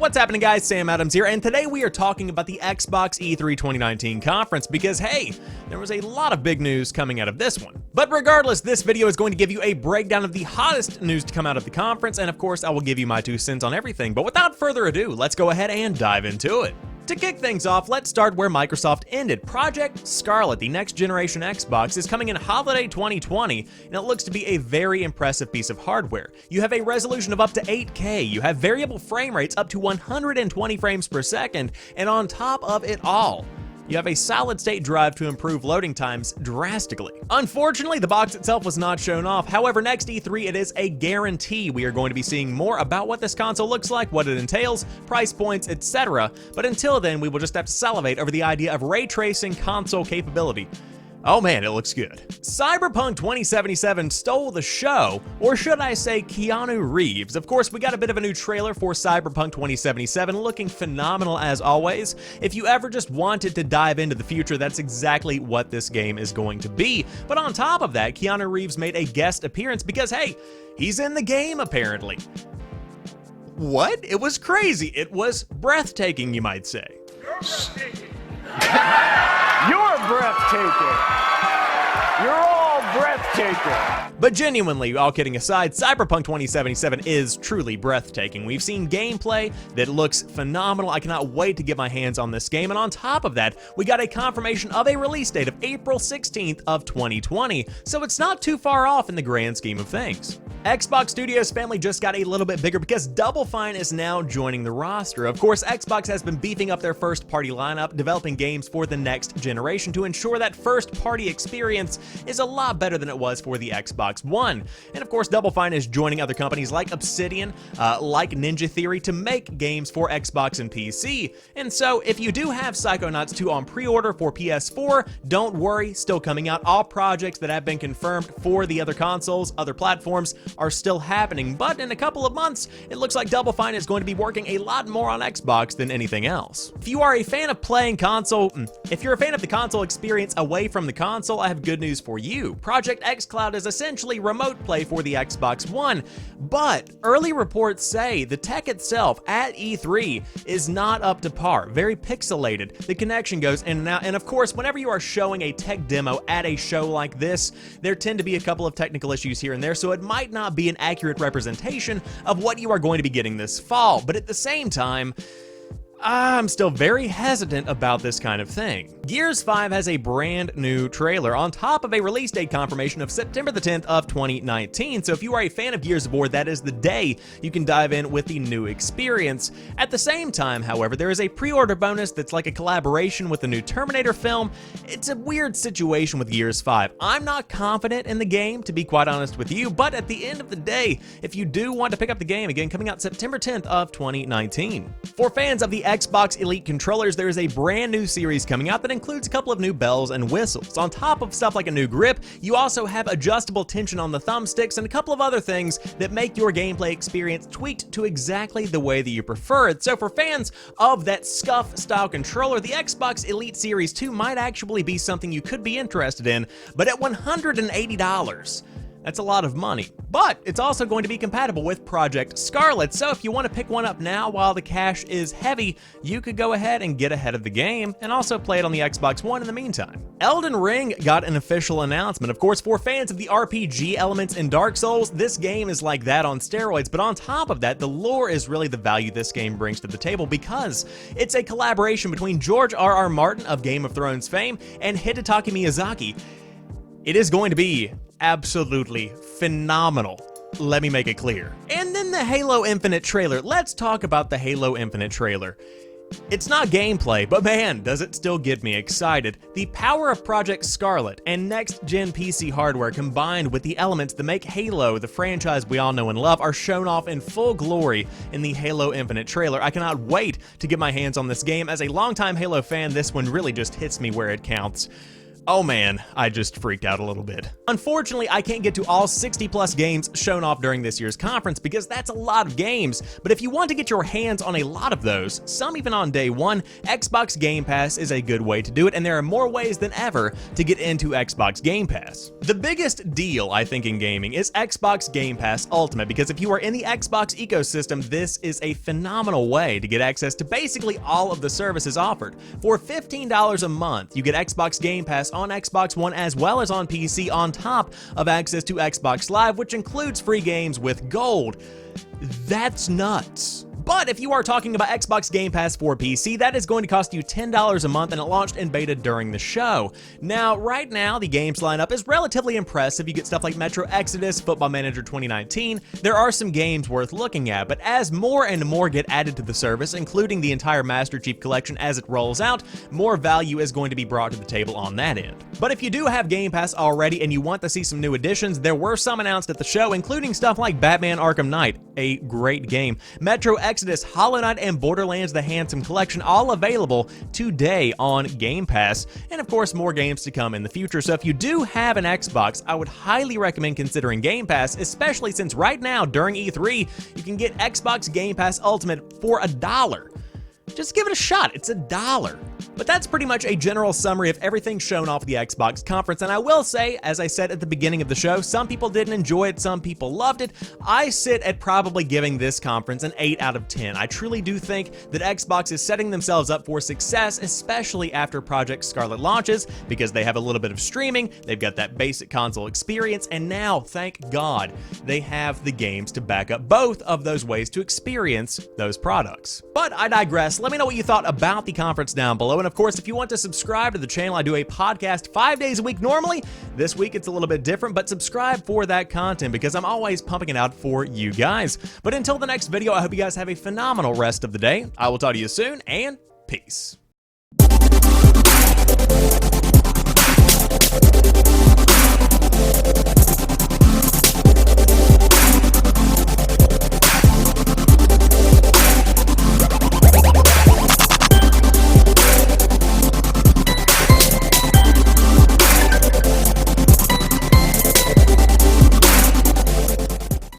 What's happening, guys? Sam Adams here, and today we are talking about the Xbox E3 2019 conference because, hey, there was a lot of big news coming out of this one. But regardless, this video is going to give you a breakdown of the hottest news to come out of the conference, and of course, I will give you my 2 cents on everything. But without further ado, let's go ahead and dive into it. To kick things off, let's start where Microsoft ended. Project Scarlett, the next generation Xbox, is coming in holiday 2020, and it looks to be a very impressive piece of hardware. You have a resolution of up to 8K, you have variable frame rates up to 120 frames per second, and on top of it all, you have a solid-state drive to improve loading times drastically. Unfortunately, the box itself was not shown off. However, next E3, it is a guarantee we are going to be seeing more about what this console looks like, what it entails, price points, etc. But until then, we will just have to salivate over the idea of ray tracing console capability. Oh man, it looks good. Cyberpunk 2077 stole the show, or should I say Keanu Reeves. Of course, we got a bit of a new trailer for Cyberpunk 2077, looking phenomenal as always. If you ever just wanted to dive into the future, that's exactly what this game is going to be. But on top of that, Keanu Reeves made a guest appearance because, hey, he's in the game apparently. What? It was crazy. It was breathtaking, you might say. You're breathtaking. You're all breathtaking. But genuinely, all kidding aside, Cyberpunk 2077 is truly breathtaking. We've seen gameplay that looks phenomenal. I cannot wait to get my hands on this game. And on top of that, we got a confirmation of a release date of April 16th of 2020. So it's not too far off in the grand scheme of things. Xbox Studios family just got a little bit bigger because Double Fine is now joining the roster. Of course, Xbox has been beefing up their first-party lineup, developing games for the next generation to ensure that first-party experience is a lot better than it was for the Xbox One. And of course, Double Fine is joining other companies like Obsidian, like Ninja Theory to make games for Xbox and PC. And so, if you do have Psychonauts 2 on pre-order for PS4, don't worry, still coming out. All projects that have been confirmed for the other consoles, other platforms, are still happening, but in a couple of months, it looks like Double Fine is going to be working a lot more on Xbox than anything else. If you are a fan of playing console, if you're a fan of the console experience away from the console, I have good news for you. Project xCloud is essentially remote play for the Xbox One, but early reports say the tech itself at E3 is not up to par, very pixelated. The connection goes in and out, and of course, whenever you are showing a tech demo at a show like this, there tend to be a couple of technical issues here and there, so it might not be an accurate representation of what you are going to be getting this fall. But at the same time, I'm still very hesitant about this kind of thing. Gears 5 has a brand new trailer on top of a release date confirmation of September the 10th of 2019. So if you are a fan of Gears of War, that is the day you can dive in with the new experience. At the same time, however, there is a pre-order bonus that's like a collaboration with the new Terminator film. It's a weird situation with Gears 5. I'm not confident in the game, to be quite honest with you, but at the end of the day, if you do want to pick up the game, again, coming out September 10th of 2019. For fans of the Xbox Elite controllers, there is a brand new series coming out that includes a couple of new bells and whistles. On top of stuff like a new grip, you also have adjustable tension on the thumbsticks and a couple of other things that make your gameplay experience tweaked to exactly the way that you prefer it. So for fans of that SCUF style controller, the Xbox Elite Series 2 might actually be something you could be interested in, but at $180. That's a lot of money, but it's also going to be compatible with Project Scarlett, so if you want to pick one up now while the cash is heavy, you could go ahead and get ahead of the game and also play it on the Xbox One in the meantime. Elden Ring got an official announcement. Of course, for fans of the RPG elements in Dark Souls, this game is like that on steroids, but on top of that, the lore is really the value this game brings to the table because it's a collaboration between George R.R. Martin of Game of Thrones fame and Hidetaka Miyazaki. It is going to be absolutely phenomenal. Let me make it clear. And then the Halo Infinite trailer. Let's talk about the Halo Infinite trailer. It's not gameplay, but man, does it still get me excited. The power of Project Scarlett and next-gen PC hardware combined with the elements that make Halo, the franchise we all know and love, are shown off in full glory in the Halo Infinite trailer. I cannot wait to get my hands on this game. As a longtime Halo fan, this one really just hits me where it counts. Oh man, I just freaked out a little bit. Unfortunately, I can't get to all 60 plus games shown off during this year's conference because that's a lot of games. But if you want to get your hands on a lot of those, some even on day one, Xbox Game Pass is a good way to do it, and there are more ways than ever to get into Xbox Game Pass. The biggest deal, I think, in gaming is Xbox Game Pass Ultimate, because if you are in the Xbox ecosystem, this is a phenomenal way to get access to basically all of the services offered. For $15 a month, you get Xbox Game Pass on Xbox One as well as on PC, on top of access to Xbox Live, which includes free games with gold. That's nuts. But if you are talking about Xbox Game Pass for PC, that is going to cost you $10 a month, and it launched in beta during the show. Now, right now, the games lineup is relatively impressive. You get stuff like Metro Exodus, Football Manager 2019. There are some games worth looking at, but as more and more get added to the service, including the entire Master Chief Collection as it rolls out, more value is going to be brought to the table on that end. But if you do have Game Pass already and you want to see some new additions, there were some announced at the show, including stuff like Batman Arkham Knight, a great game, Metro Exodus, Hollow Knight, and Borderlands The Handsome Collection, all available today on Game Pass, and of course more games to come in the future. So if you do have an Xbox, I would highly recommend considering Game Pass, especially since right now during E3 you can get Xbox Game Pass Ultimate for $1. Just give it a shot, it's $1. But that's pretty much a general summary of everything shown off the Xbox conference, and I will say, as I said at the beginning of the show, some people didn't enjoy it, some people loved it. I sit at probably giving this conference an 8 out of 10. I truly do think that Xbox is setting themselves up for success, especially after Project Scarlett launches, because they have a little bit of streaming, they've got that basic console experience, and now, thank God, they have the games to back up both of those ways to experience those products. But I digress. Let me know what you thought about the conference down below, and of course, if you want to subscribe to the channel, I do a podcast 5 days a week normally. This week it's a little bit different, but subscribe for that content because I'm always pumping it out for you guys. But until the next video, I hope you guys have a phenomenal rest of the day. I will talk to you soon, and peace.